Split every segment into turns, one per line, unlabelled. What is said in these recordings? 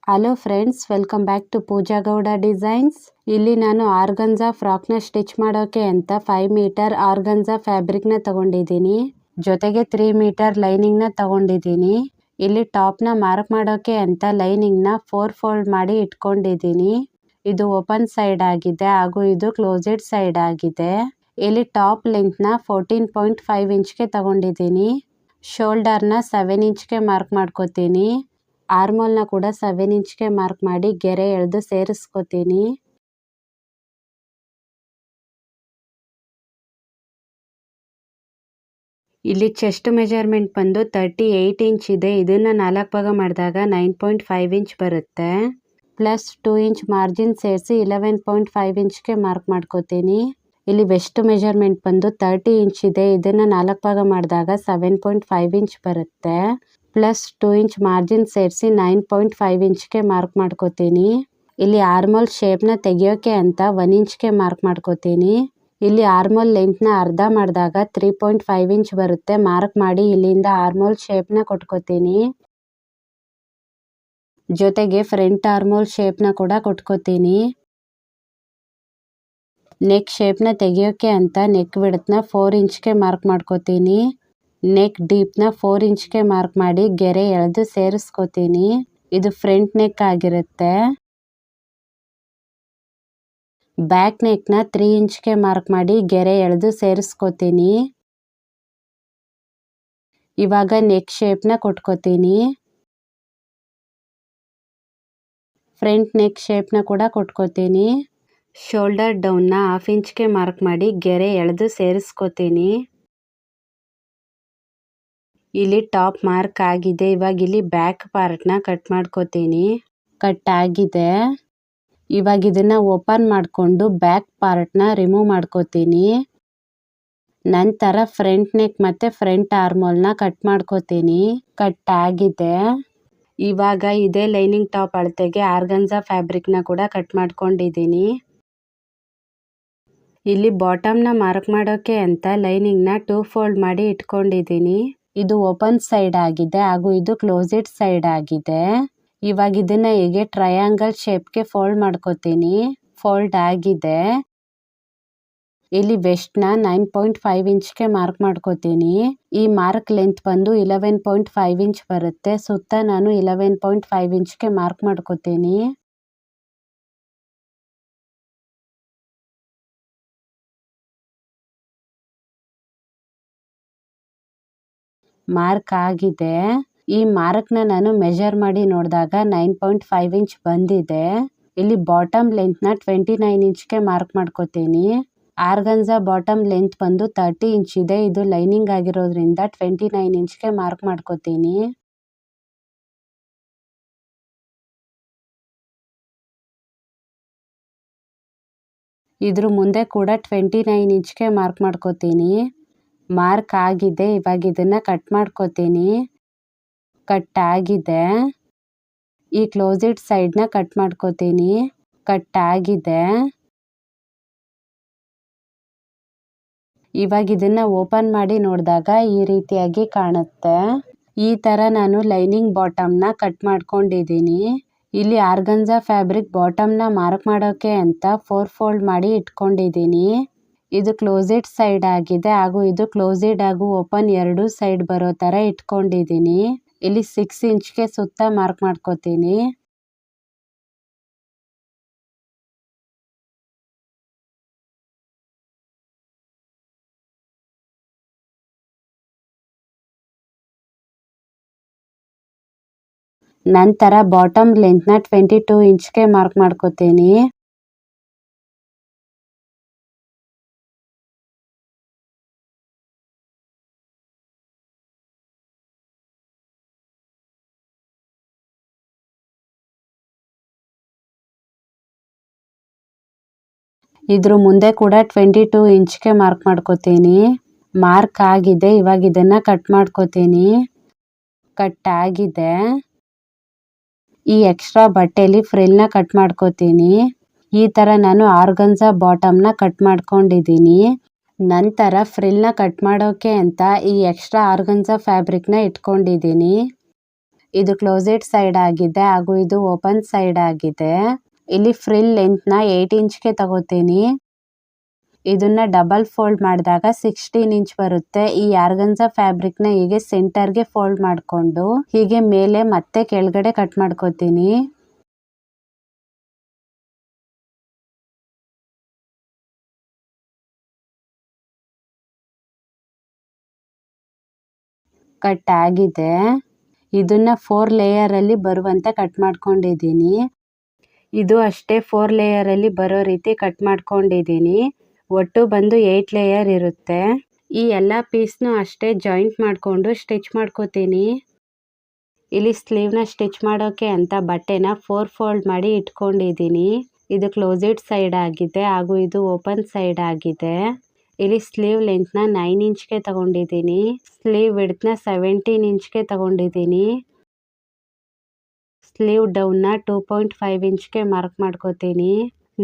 Hello friends, welcome back to Pooja Gowda designs. ಇಲ್ಲಿ ನಾನು organza ಫ್ರಾಕ್ನ stitch ಮಾಡೋಕೆ ಅಂತ 5 ಮೀಟರ್ ಆರ್ಗನ್ಜಾ ಫ್ಯಾಬ್ರಿಕ್ನ ತಗೊಂಡಿದ್ದೀನಿ. ಜೊತೆಗೆ 3 ಮೀಟರ್ ಲೈನಿಂಗ್ನ ತಗೊಂಡಿದ್ದೀನಿ. ಇಲ್ಲಿ ಟಾಪ್ನ ಮಾರ್ಕ್ ಮಾಡೋಕೆ ಅಂತ ಲೈನಿಂಗ್ನ 4 ಫೋಲ್ಡ್ ಮಾಡಿ ಇಟ್ಕೊಂಡಿದ್ದೀನಿ. ಇದು ಓಪನ್ ಸೈಡ್ ಆಗಿದೆ ಹಾಗೂ ಇದು ಕ್ಲೋಸೆಡ್ ಸೈಡ್ ಆಗಿದೆ. ಇಲ್ಲಿ ಟಾಪ್ ಲೆಂತ್ನ 14.5 ಇಂಚ್ಗೆ ತಗೊಂಡಿದ್ದೀನಿ. ಶೋಲ್ಡರ್ನ 7 ಇಂಚ್ಗೆ ಮಾರ್ಕ್ ಮಾಡ್ಕೋತೀನಿ. ಆರ್ಮೋಲ್ನ ಕೂಡ 7 ಇಂಚ್ಗೆ ಮಾರ್ಕ್ ಮಾಡಿ ಗೆರೆ ಎಳೆದು ಸೇರಿಸ್ಕೋತೀನಿ. ಇಲ್ಲಿ ಚೆಸ್ಟ್ ಮೆಜರ್ಮೆಂಟ್ ಬಂದು 38 ಇಂಚ್ ಇದೆ. ಇದನ್ನ 4 ಭಾಗ ಮಾಡಿದಾಗ 9.5 ಇಂಚ್ ಬರುತ್ತೆ. ಪ್ಲಸ್ 2 ಇಂಚ್ ಮಾರ್ಜಿನ್ ಸೇರಿಸಿ 11.5 ಇಂಚ್ಗೆ ಮಾರ್ಕ್ ಮಾಡ್ಕೋತೀನಿ. ಇಲ್ಲಿ ವೆಸ್ಟ್ ಮೆಜರ್ಮೆಂಟ್ ಬಂದು 30 ಇಂಚ್ ಇದೆ. ಇದನ್ನ 4 ಭಾಗ ಮಾಡಿದಾಗ 7.5 ಇಂಚ್ ಬರುತ್ತೆ. ಪ್ಲಸ್ 2 ಇಂಚ್ ಮಾರ್ಜಿನ್ ಸೇರಿಸಿ 9.5 ಇಂಚ್ಗೆ ಮಾರ್ಕ್ ಮಾಡ್ಕೋತೀನಿ. ಇಲ್ಲಿ ಆರ್ಮೋಲ್ ಶೇಪ್ನ ತೆಗಿಯೋಕೆ ಅಂತ 1 ಇಂಚ್ಗೆ ಮಾರ್ಕ್ ಮಾಡ್ಕೋತೀನಿ. ಇಲ್ಲಿ ಆರ್ಮೋಲ್ ಲೆಂತ್ನ ಅರ್ಧ ಮಾಡಿದಾಗ 3.5 ಇಂಚ್ ಬರುತ್ತೆ. ಮಾರ್ಕ್ ಮಾಡಿ ಇಲ್ಲಿಂದ ಆರ್ಮೋಲ್ ಶೇಪ್ನ ಕೊಟ್ಕೋತೀನಿ. ಜೊತೆಗೆ ಫ್ರಂಟ್ ಆರ್ಮೋಲ್ ಶೇಪ್ನ ಕೂಡ ಕೊಟ್ಕೋತೀನಿ. ನೆಕ್ ಶೇಪ್ನ ತೆಗಿಯೋಕೆ ಅಂತ ನೆಕ್ ವಿಡ್ತ್ನ 4 ಇಂಚ್ಗೆ ಮಾರ್ಕ್ ಮಾಡ್ಕೋತೀನಿ. ನೆಕ್ ಡೀಪ್ನ 4 ಇಂಚ್ಗೆ ಮಾರ್ಕ್ ಮಾಡಿ ಗೆರೆ ಎಳೆದು ಸೇರಿಸ್ಕೋತೀನಿ. ಇದು ಫ್ರಂಟ್ ನೆಕ್ ಆಗಿರುತ್ತೆ. ಬ್ಯಾಕ್ ನೆಕ್ನ 3 ಇಂಚ್ಗೆ ಮಾರ್ಕ್ ಮಾಡಿ ಗೆರೆ ಎಳೆದು ಸೇರಿಸ್ಕೋತೀನಿ. ಇವಾಗ ನೆಕ್ ಶೇಪ್ನ ಕೊಟ್ಕೋತೀನಿ. ಫ್ರಂಟ್ ನೆಕ್ ಶೇಪ್ನ ಕೂಡ ಕೊಟ್ಕೋತೀನಿ. ಶೋಲ್ಡರ್ ಡೌನ್ನ 1/2 ಇಂಚ್ಗೆ ಮಾರ್ಕ್ ಮಾಡಿ ಗೆರೆ ಎಳೆದು ಸೇರಿಸ್ಕೋತೀನಿ. ಇಲ್ಲಿ ಟಾಪ್ ಮಾರ್ಕ್ ಆಗಿದೆ. ಇವಾಗ ಇಲ್ಲಿ ಬ್ಯಾಕ್ ಪಾರ್ಟ್ನ ಕಟ್ ಮಾಡ್ಕೋತೀನಿ. ಕಟ್ ಆಗಿದೆ. ಇವಾಗ ಇದನ್ನ ಓಪನ್ ಮಾಡಿಕೊಂಡು ಬ್ಯಾಕ್ ಪಾರ್ಟ್ನ ರಿಮೂವ್ ಮಾಡ್ಕೋತೀನಿ. ನಂತರ ಫ್ರಂಟ್ ನೆಕ್ ಮತ್ತೆ ಫ್ರಂಟ್ ಆರ್ಮೋಲ್ನ ಕಟ್ ಮಾಡ್ಕೋತೀನಿ. ಕಟ್ ಆಗಿದೆ. ಇವಾಗ ಇದೇ ಲೈನಿಂಗ್ ಟಾಪ್ ಅಳತೆಗೆ ಆರ್ಗನ್ಜಾ ಫ್ಯಾಬ್ರಿಕ್ನ ಕೂಡ ಕಟ್ ಮಾಡ್ಕೊಂಡಿದ್ದೀನಿ. ಇಲ್ಲಿ ಬಾಟಮ್ನ ಮಾರ್ಕ್ ಮಾಡೋಕೆ ಅಂತ ಲೈನಿಂಗ್ನ 2 ಫೋಲ್ಡ್ ಮಾಡಿ ಇಟ್ಕೊಂಡಿದ್ದೀನಿ. ಇದು ಓಪನ್ ಸೈಡ್ ಆಗಿದೆ ಹಾಗೂ ಇದು ಕ್ಲೋಸೆಡ್ ಸೈಡ್ ಆಗಿದೆ. ಇವಾಗ ಇದನ್ನ ಹೇಗೆ ಟ್ರಯಾಂಗಲ್ ಶೇಪ್ಗೆ ಫೋಲ್ಡ್ ಮಾಡ್ಕೋತೀನಿ. ಫೋಲ್ಡ್ ಆಗಿದೆ. ಇಲ್ಲಿ ವೆಸ್ಟ್ನ 9.5 ಇಂಚ್ಗೆ ಮಾರ್ಕ್ ಮಾಡ್ಕೋತೀನಿ. ಈ ಮಾರ್ಕ್ ಲೆಂತ್ ಬಂದು 11.5 ಇಂಚ್ ಬರುತ್ತೆ. ಸುತ್ತ ನಾನು 11.5 ಇಂಚ್ಗೆ ಮಾರ್ಕ್ ಮಾಡ್ಕೋತೀನಿ. ಮಾರ್ಕ್ ಆಗಿದೆ. ಈ ಮಾರ್ಕ್ನ ನಾನು ಮೆಜರ್ ಮಾಡಿ ನೋಡಿದಾಗ 9.5 ಇಂಚ್ ಬಂದಿದೆ. ಇಲ್ಲಿ ಬಾಟಮ್ ಲೆಂತ್ನ 29 ಇಂಚ್ಗೆ ಮಾರ್ಕ್ ಮಾಡ್ಕೋತೀನಿ. ಆರ್ಗನ್ಜಾ ಬಾಟಮ್ ಲೆಂತ್ ಬಂದು 30 ಇಂಚ್ ಇದೆ. ಇದು ಲೈನಿಂಗ್ ಆಗಿರೋದ್ರಿಂದ 29 ಇಂಚ್ಗೆ ಮಾರ್ಕ್ ಮಾಡ್ಕೋತೀನಿ. ಇದ್ರ ಮುಂದೆ ಕೂಡ 29 ಇಂಚ್ಗೆ ಮಾರ್ಕ್ ಮಾಡ್ಕೋತೀನಿ. ಮಾರ್ಕ್ ಆಗಿದೆ. ಇವಾಗ ಇದನ್ನ ಕಟ್ ಮಾಡ್ಕೋತೀನಿ. ಕಟ್ ಆಗಿದೆ. ಈ ಕ್ಲೋಸೆಡ್ ಸೈಡ್ನ ಕಟ್ ಮಾಡ್ಕೋತೀನಿ. ಕಟ್ ಆಗಿದೆ. ಇವಾಗ ಇದನ್ನ ಓಪನ್ ಮಾಡಿ ನೋಡಿದಾಗ ಈ ರೀತಿಯಾಗಿ ಕಾಣುತ್ತೆ. ಈ ತರ ನಾನು ಲೈನಿಂಗ್ ಬಾಟಮ್ನ ಕಟ್ ಮಾಡ್ಕೊಂಡಿದ್ದೀನಿ. ಇಲ್ಲಿ ಆರ್ಗನ್ಜಾ ಫ್ಯಾಬ್ರಿಕ್ ಬಾಟಮ್ನ ಮಾರ್ಕ್ ಮಾಡೋಕೆ ಅಂತ 4 ಫೋಲ್ಡ್ ಮಾಡಿ ಇಟ್ಕೊಂಡಿದ್ದೀನಿ. ಇದು ಕ್ಲೋಸೆಡ್ ಸೈಡ್ ಆಗಿದೆ ಹಾಗೂ ಇದು ಕ್ಲೋಸೆಡ್ ಹಾಗೂ ಓಪನ್ 2 ಸೈಡ್ ಬರೋ ತರ ಇಟ್ಕೊಂಡಿದ್ದೀನಿ. ಇಲ್ಲಿ 6 ಇಂಚ್ಗೆ ಸುತ್ತ ಮಾರ್ಕ್ ಮಾಡ್ಕೋತೀನಿ. ನಂತರ ಬಾಟಮ್ ಲೆಂತ್ನ 22 ಇಂಚ್ಗೆ ಮಾರ್ಕ್ ಮಾಡ್ಕೋತೀನಿ. ಇದ್ರ ಮುಂದೆ ಕೂಡ 22 ಇಂಚ್ಗೆ ಮಾರ್ಕ್ ಮಾಡ್ಕೋತೀನಿ. ಮಾರ್ಕ್ ಆಗಿದೆ. ಇವಾಗ ಇದನ್ನ ಕಟ್ ಮಾಡ್ಕೋತೀನಿ. ಕಟ್ ಆಗಿದೆ. ಈ ಎಕ್ಸ್ಟ್ರಾ ಬಟ್ಟೆಲಿ ಫ್ರಿಲ್ನ ಕಟ್ ಮಾಡ್ಕೋತೀನಿ. ಈ ತರ ನಾನು ಆರ್ಗನ್ಜಾ ಬಾಟಮ್ನ ಕಟ್ ಮಾಡ್ಕೊಂಡಿದ್ದೀನಿ. ನಂತರ ಫ್ರಿಲ್ನ ಕಟ್ ಮಾಡೋಕೆ ಅಂತ ಈ ಎಕ್ಸ್ಟ್ರಾ ಆರ್ಗನ್ಜಾ ಫ್ಯಾಬ್ರಿಕ್ನ ಇಟ್ಕೊಂಡಿದ್ದೀನಿ. ಇದು ಕ್ಲೋಸೆಟ್ ಸೈಡ್ ಆಗಿದೆ ಹಾಗೂ ಇದು ಓಪನ್ ಸೈಡ್ ಆಗಿದೆ. ಇಲ್ಲಿ ಫ್ರಿಲ್ ಲೆಂತ್ನ 8 ಇಂಚ್ಗೆ ತಗೋತೀನಿ. ಇದನ್ನ ಡಬಲ್ ಫೋಲ್ಡ್ ಮಾಡಿದಾಗ 16 ಇಂಚ್ ಬರುತ್ತೆ. ಈ ಆರ್ಗನ್ಸಾ ಫ್ಯಾಬ್ರಿಕ್ನ ಹೀಗೆ ಸೆಂಟರ್ಗೆ ಫೋಲ್ಡ್ ಮಾಡಿಕೊಂಡು ಹೀಗೆ ಮೇಲೆ ಮತ್ತೆ ಕೆಳಗಡೆ ಕಟ್ ಮಾಡ್ಕೋತೀನಿ. ಕಟ್ ಆಗಿದೆ. ಇದನ್ನ 4 ಲೇಯರ್ ಅಲ್ಲಿ ಬರುವಂತೆ ಕಟ್ ಮಾಡ್ಕೊಂಡಿದ್ದೀನಿ. ಇದು ಅಷ್ಟೇ 4 ಲೇಯರ್ ಅಲ್ಲಿ ಬರೋ ರೀತಿ ಕಟ್ ಮಾಡ್ಕೊಂಡಿದ್ದೀನಿ. ಒಟ್ಟು ಬಂದು 8 ಲೇಯರ್ ಇರುತ್ತೆ. ಈ ಎಲ್ಲ ಪೀಸ್ನು ಅಷ್ಟೇ ಜಾಯಿಂಟ್ ಮಾಡಿಕೊಂಡು ಸ್ಟಿಚ್ ಮಾಡ್ಕೋತೀನಿ. ಇಲ್ಲಿ ಸ್ಲೀವ್ನ ಸ್ಟಿಚ್ ಮಾಡೋಕೆ ಅಂತ ಬಟ್ಟೆನ 4 ಫೋಲ್ಡ್ ಮಾಡಿ ಇಟ್ಕೊಂಡಿದ್ದೀನಿ. ಇದು ಕ್ಲೋಸೆಟ್ ಸೈಡ್ ಆಗಿದೆ ಹಾಗೂ ಇದು ಓಪನ್ ಸೈಡ್ ಆಗಿದೆ. ಇಲ್ಲಿ ಸ್ಲೀವ್ ಲೆಂತ್ನ 9 ಇಂಚ್ಗೆ ತಗೊಂಡಿದ್ದೀನಿ. ಸ್ಲೀವ್ ವಿಡ್ತ್ನ 17 ಇಂಚ್ಗೆ ತಗೊಂಡಿದ್ದೀನಿ. ಸ್ಲೀವ್ ಡೌನ್ನ 2.5 ಇಂಚ್ಗೆ ಮಾರ್ಕ್ ಮಾಡ್ಕೋತೀನಿ.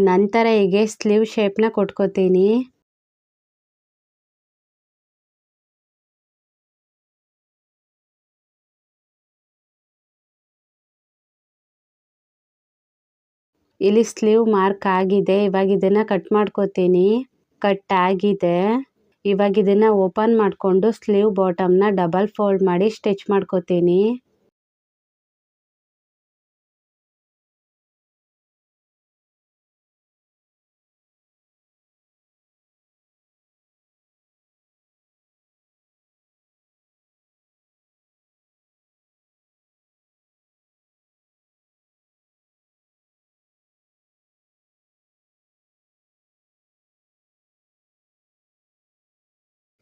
ನಂತರ ಹೀಗೆ ಸ್ಲೀವ್ ಶೇಪ್ನ ಕೊಟ್ಕೋತೀನಿ. ಇಲ್ಲಿ ಸ್ಲೀವ್ ಮಾರ್ಕ್ ಆಗಿದೆ. ಇವಾಗ ಇದನ್ನ ಕಟ್ ಮಾಡ್ಕೋತೀನಿ. ಕಟ್ ಆಗಿದೆ. ಇವಾಗ ಇದನ್ನ ಓಪನ್ ಮಾಡಿಕೊಂಡು ಸ್ಲೀವ್ ಬಾಟಮ್ನ ಡಬಲ್ ಫೋಲ್ಡ್ ಮಾಡಿ ಸ್ಟಿಚ್ ಮಾಡ್ಕೋತೀನಿ.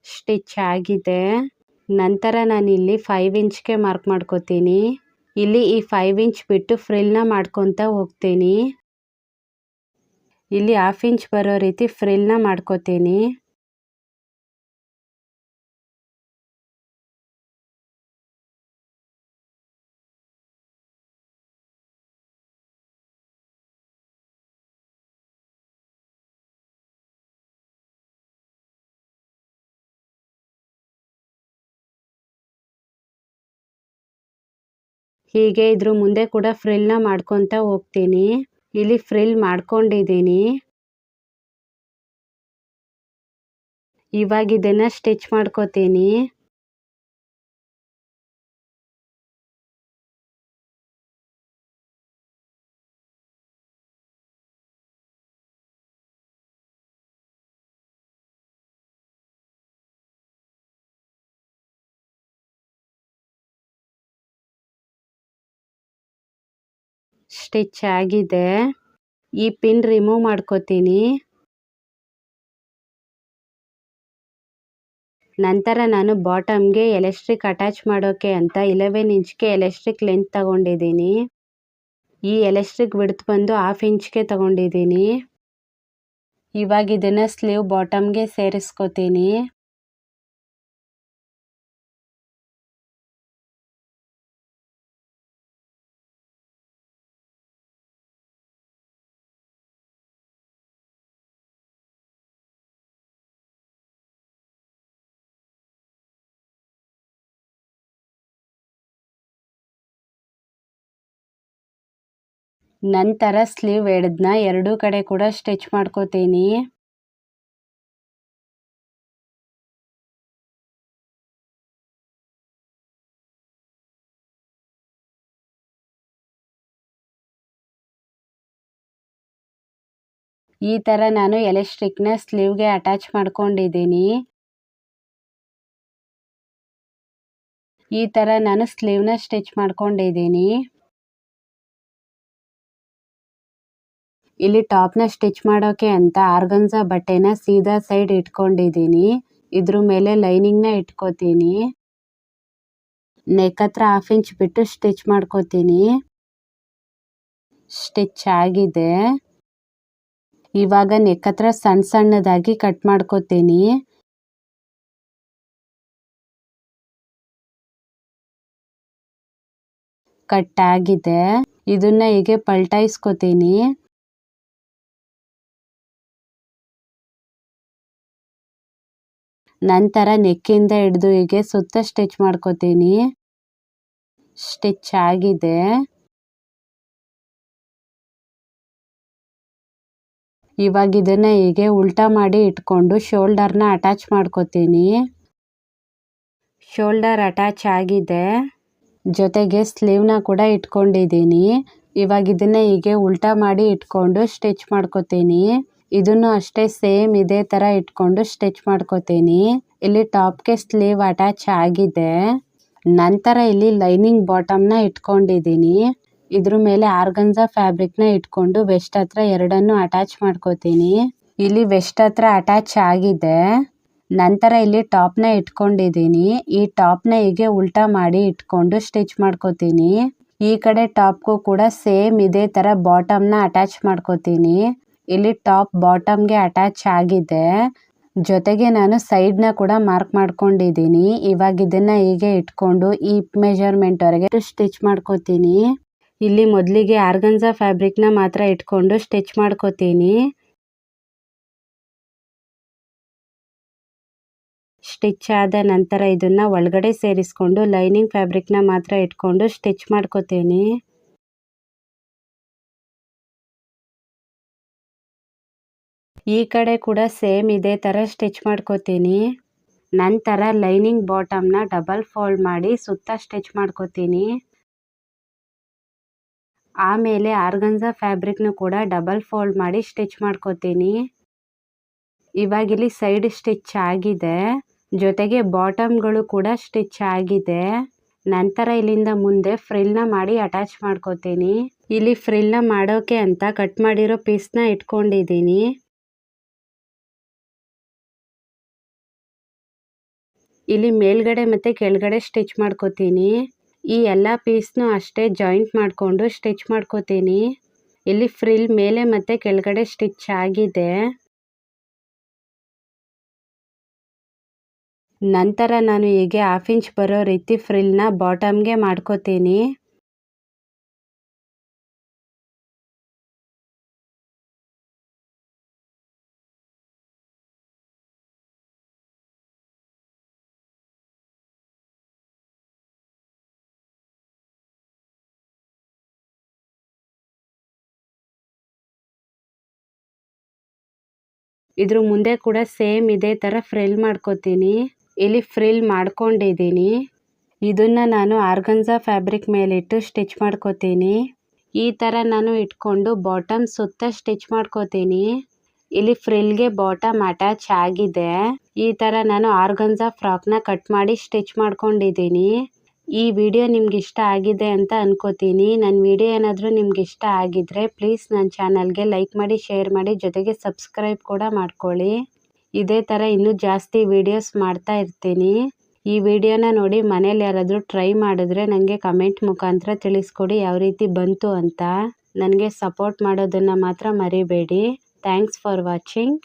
ಸ್ಟಿಚ್ ಆಗಿದೆ. ನಂತರ ನಾನಿಲ್ಲಿ 5 ಇಂಚ್ಗೆ ಮಾರ್ಕ್ ಮಾಡ್ಕೋತೀನಿ. ಇಲ್ಲಿ ಈ 5 ಇಂಚ್ ಬಿಟ್ಟು ಫ್ರಿಲ್ನ ಮಾಡ್ಕೊತಾ ಹೋಗ್ತೀನಿ. ಇಲ್ಲಿ 1/2 ಇಂಚ್ ಬರೋ ರೀತಿ ಫ್ರಿಲ್ನ ಮಾಡ್ಕೋತೀನಿ. ಹೀಗೆ ಇದ್ರ ಮುಂದೆ ಕೂಡ ಫ್ರಿಲ್ನ ಮಾಡ್ಕೊತಾ ಹೋಗ್ತೀನಿ. ಇಲ್ಲಿ ಫ್ರಿಲ್ ಮಾಡ್ಕೊಂಡಿದ್ದೀನಿ. ಇವಾಗ ಇದನ್ನ ಸ್ಟಿಚ್ ಮಾಡ್ಕೋತೀನಿ. ಸ್ಟಿಚ್ ಆಗಿದೆ. ಈ ಪಿನ್ ರಿಮೂವ್ ಮಾಡ್ಕೋತೀನಿ. ನಂತರ ನಾನು ಬಾಟಮ್ಗೆ ಎಲಾಸ್ಟಿಕ್ ಅಟ್ಯಾಚ್ ಮಾಡೋಕೆ ಅಂತ 11 ಇಂಚ್ಗೆ ಎಲಾಸ್ಟಿಕ್ ಲೆಂತ್ ತಗೊಂಡಿದ್ದೀನಿ. ಈ ಎಲಾಸ್ಟಿಕ್ ವಿಡ್ತ್ ಬಂದು 1/2 ಇಂಚ್ಗೆ ತಗೊಂಡಿದ್ದೀನಿ. ಇವಾಗ ಇದನ್ನ ಸ್ಲೀವ್ ಬಾಟಮ್ಗೆ ಸೇರಿಸ್ಕೋತೀನಿ. ನಂತರ ಸ್ಲೀವ್ ಎಡ್ಜ್ನ ಎರಡೂ ಕಡೆ ಕೂಡ ಸ್ಟಿಚ್ ಮಾಡ್ಕೋತೀನಿ. ಈ ತರ ನಾನು ಎಲಾಸ್ಟಿಕ್ನ ಸ್ಲೀವ್ಗೆ ಅಟ್ಯಾಚ್ ಮಾಡ್ಕೊಂಡಿದ್ದೀನಿ. ಈ ತರ ನಾನು ಸ್ಲೀವ್ನ ಸ್ಟಿಚ್ ಮಾಡ್ಕೊಂಡಿದ್ದೀನಿ. ಇಲ್ಲಿ ಟಾಪ್ನ ಸ್ಟಿಚ್ ಮಾಡೋಕೆ ಅಂತ ಆರ್ಗನ್ಸಾ ಬಟ್ಟೆನ ಸೀದಾ ಸೈಡ್ ಇಟ್ಕೊಂಡಿದ್ದೀನಿ. ಇದ್ರ ಮೇಲೆ ಲೈನಿಂಗ್ನ ಇಟ್ಕೋತೀನಿ. ನೆಕ್ ಹತ್ರ 1/2 ಇಂಚ್ ಬಿಟ್ಟು ಸ್ಟಿಚ್ ಮಾಡ್ಕೋತೀನಿ. ಸ್ಟಿಚ್ ಆಗಿದೆ. ಇವಾಗ ನೆಕ್ ಹತ್ರ ಸಣ್ಣ ಸಣ್ಣದಾಗಿ ಕಟ್ ಮಾಡ್ಕೋತೀನಿ. ಕಟ್ ಆಗಿದೆ. ಇದನ್ನ ಹೀಗೆ ಪಲ್ಟಾಯಿಸ್ಕೋತೀನಿ. ನಂತರ ನೆಕ್ಕಿಂದ ಹಿಡಿದು ಹೀಗೆ ಸುತ್ತ ಸ್ಟಿಚ್ ಮಾಡ್ಕೋತೀನಿ. ಸ್ಟಿಚ್ ಆಗಿದೆ. ಇವಾಗ ಇದನ್ನ ಹೀಗೆ ಉಲ್ಟಾ ಮಾಡಿ ಇಟ್ಕೊಂಡು ಶೋಲ್ಡರ್ನ ಅಟ್ಯಾಚ್ ಮಾಡ್ಕೋತೀನಿ. ಶೋಲ್ಡರ್ ಅಟ್ಯಾಚ್ ಆಗಿದೆ. ಜೊತೆಗೆ ಸ್ಲೀವ್ನ ಕೂಡ ಇಟ್ಕೊಂಡಿದ್ದೀನಿ. ಇವಾಗ ಇದನ್ನ ಹೀಗೆ ಉಲ್ಟಾ ಮಾಡಿ ಇಟ್ಕೊಂಡು ಸ್ಟಿಚ್ ಮಾಡ್ಕೋತೀನಿ. ಇದನ್ನು ಅಷ್ಟೇ ಸೇಮ್ ಇದೇ ತರ ಇಟ್ಕೊಂಡು ಸ್ಟಿಚ್ ಮಾಡ್ಕೋತೀನಿ. ಇಲ್ಲಿ ಟಾಪ್ಗೆ ಸ್ಲೀವ್ ಅಟ್ಯಾಚ್ ಆಗಿದೆ. ನಂತರ ಇಲ್ಲಿ ಲೈನಿಂಗ್ ಬಾಟಮ್ನ ಇಟ್ಕೊಂಡಿದ್ದೀನಿ. ಇದ್ರ ಮೇಲೆ ಆರ್ಗನ್ಜಾ ಫ್ಯಾಬ್ರಿಕ್ನ ಇಟ್ಕೊಂಡು ವೆಸ್ಟ್ ಹತ್ರ ಎರಡನ್ನು ಅಟ್ಯಾಚ್ ಮಾಡ್ಕೋತೀನಿ. ಇಲ್ಲಿ ವೆಸ್ಟ್ ಹತ್ರ ಅಟ್ಯಾಚ್ ಆಗಿದೆ. ನಂತರ ಇಲ್ಲಿ ಟಾಪ್ನ ಇಟ್ಕೊಂಡಿದ್ದೀನಿ. ಈ ಟಾಪ್ನ ಹೀಗೆ ಉಲ್ಟಾ ಮಾಡಿ ಇಟ್ಕೊಂಡು ಸ್ಟಿಚ್ ಮಾಡ್ಕೋತೀನಿ. ಈ ಕಡೆ ಟಾಪ್ಗೂ ಕೂಡ ಸೇಮ್ ಇದೇ ತರ ಬಾಟಮ್ನ ಅಟ್ಯಾಚ್ ಮಾಡ್ಕೋತೀನಿ. ಇಲ್ಲಿ ಟಾಪ್ ಬಾಟಮ್ಗೆ ಅಟ್ಯಾಚ್ ಆಗಿದೆ. ಜೊತೆಗೆ ನಾನು ಸೈಡ್ನ ಕೂಡ ಮಾರ್ಕ್ ಮಾಡ್ಕೊಂಡಿದ್ದೀನಿ. ಇವಾಗ ಇದನ್ನ ಹೀಗೆ ಇಟ್ಕೊಂಡು ಈ ಮೆಜರ್ಮೆಂಟ್ ವರೆಗೆ ಸ್ಟಿಚ್ ಮಾಡ್ಕೋತೀನಿ. ಇಲ್ಲಿ ಮೊದಲಿಗೆ ಆರ್ಗನ್ಜಾ ಫ್ಯಾಬ್ರಿಕ್ನ ಮಾತ್ರ ಇಟ್ಕೊಂಡು ಸ್ಟಿಚ್ ಮಾಡ್ಕೋತೀನಿ. ಸ್ಟಿಚ್ ಆದ ನಂತರ ಇದನ್ನ ಒಳಗಡೆ ಸೇರಿಸ್ಕೊಂಡು ಲೈನಿಂಗ್ ಫ್ಯಾಬ್ರಿಕ್ನ ಮಾತ್ರ ಇಟ್ಕೊಂಡು ಸ್ಟಿಚ್ ಮಾಡ್ಕೋತೀನಿ. ಈ ಕಡೆ ಕೂಡ ಸೇಮ್ ಇದೇ ತರ ಸ್ಟಿಚ್ ಮಾಡ್ಕೋತೀನಿ. ನಂತರ ಲೈನಿಂಗ್ ಬಾಟಮ್ನ ಡಬಲ್ ಫೋಲ್ಡ್ ಮಾಡಿ ಸುತ್ತ ಸ್ಟಿಚ್ ಮಾಡ್ಕೋತೀನಿ. ಆಮೇಲೆ ಆರ್ಗನ್ಜಾ ಫ್ಯಾಬ್ರಿಕ್ನ ಕೂಡ ಡಬಲ್ ಫೋಲ್ಡ್ ಮಾಡಿ ಸ್ಟಿಚ್ ಮಾಡ್ಕೋತೀನಿ. ಇವಾಗ ಇಲ್ಲಿ ಸೈಡ್ ಸ್ಟಿಚ್ ಆಗಿದೆ. ಜೊತೆಗೆ ಬಾಟಮ್ಗಳು ಕೂಡ ಸ್ಟಿಚ್ ಆಗಿದೆ. ನಂತರ ಇಲ್ಲಿಂದ ಮುಂದೆ ಫ್ರಿಲ್ನ ಮಾಡಿ ಅಟ್ಯಾಚ್ ಮಾಡ್ಕೋತೀನಿ. ಇಲ್ಲಿ ಫ್ರಿಲ್ನ ಮಾಡೋಕೆ ಅಂತ ಕಟ್ ಮಾಡಿರೋ ಪೀಸ್ನ ಇಟ್ಕೊಂಡಿದ್ದೀನಿ. ಇಲ್ಲಿ ಮೇಲ್ಗಡೆ ಮತ್ತೆ ಕೆಳಗಡೆ ಸ್ಟಿಚ್ ಮಾಡ್ಕೋತೀನಿ. ಈ ಎಲ್ಲ ಪೀಸ್ನು ಅಷ್ಟೇ ಜಾಯಿಂಟ್ ಮಾಡಿಕೊಂಡು ಸ್ಟಿಚ್ ಮಾಡ್ಕೋತೀನಿ. ಇಲ್ಲಿ ಫ್ರಿಲ್ ಮೇಲೆ ಮತ್ತೆ ಕೆಳಗಡೆ ಸ್ಟಿಚ್ ಆಗಿದೆ. ನಂತರ ನಾನು ಹೀಗೆ 1/2 ಇಂಚ್ ಬರೋ ರೀತಿ ಫ್ರಿಲ್ನ ಬಾಟಮ್ಗೆ ಮಾಡ್ಕೋತೀನಿ. ಇದ್ರ ಮುಂದೆ ಕೂಡ ಸೇಮ್ ಇದೇ ತರ ಫ್ರಿಲ್ ಮಾಡ್ಕೋತೀನಿ. ಇಲ್ಲಿ ಫ್ರಿಲ್ ಮಾಡ್ಕೊಂಡಿದ್ದೀನಿ. ಇದನ್ನ ನಾನು ಆರ್ಗನ್ಜಾ ಫ್ಯಾಬ್ರಿಕ್ ಮೇಲಿಟ್ಟು ಸ್ಟಿಚ್ ಮಾಡ್ಕೋತೀನಿ. ಈ ತರ ನಾನು ಇಟ್ಕೊಂಡು ಬಾಟಮ್ ಸುತ್ತ ಸ್ಟಿಚ್ ಮಾಡ್ಕೋತೀನಿ. ಇಲ್ಲಿ ಫ್ರಿಲ್ಗೆ ಬಾಟಮ್ ಅಟ್ಯಾಚ್ ಆಗಿದೆ. ಈ ತರ ನಾನು ಆರ್ಗನ್ಜಾ ಫ್ರಾಕ್ನ ಕಟ್ ಮಾಡಿ ಸ್ಟಿಚ್ ಮಾಡ್ಕೊಂಡಿದ್ದೀನಿ. ಈ ವಿಡಿಯೋ ನಿಮ್ಗೆ ಇಷ್ಟ ಆಗಿದೆ ಅಂತ ಅನ್ಕೋತೀನಿ. ನನ್ನ ವಿಡಿಯೋ ಏನಾದರೂ ನಿಮ್ಗೆ ಇಷ್ಟ ಆಗಿದ್ರೆ ಪ್ಲೀಸ್ ನನ್ನ ಚಾನಲ್ಗೆ ಲೈಕ್ ಮಾಡಿ, ಶೇರ್ ಮಾಡಿ, ಜೊತೆಗೆ ಸಬ್ಸ್ಕ್ರೈಬ್ ಕೂಡ ಮಾಡ್ಕೊಳ್ಳಿ. ಇದೇ ಥರ ಇನ್ನೂ ಜಾಸ್ತಿ ವಿಡಿಯೋಸ್ ಮಾಡ್ತಾ ಇರ್ತೀನಿ. ಈ ವಿಡಿಯೋನ ನೋಡಿ ಮನೇಲಿ ಯಾರಾದರೂ ಟ್ರೈ ಮಾಡಿದ್ರೆ ನನಗೆ ಕಮೆಂಟ್ ಮುಖಾಂತರ ತಿಳಿಸ್ಕೊಡಿ ಯಾವ ರೀತಿ ಬಂತು ಅಂತ. ನನಗೆ ಸಪೋರ್ಟ್ ಮಾಡೋದನ್ನು ಮಾತ್ರ ಮರಿಬೇಡಿ. Thanks for watching.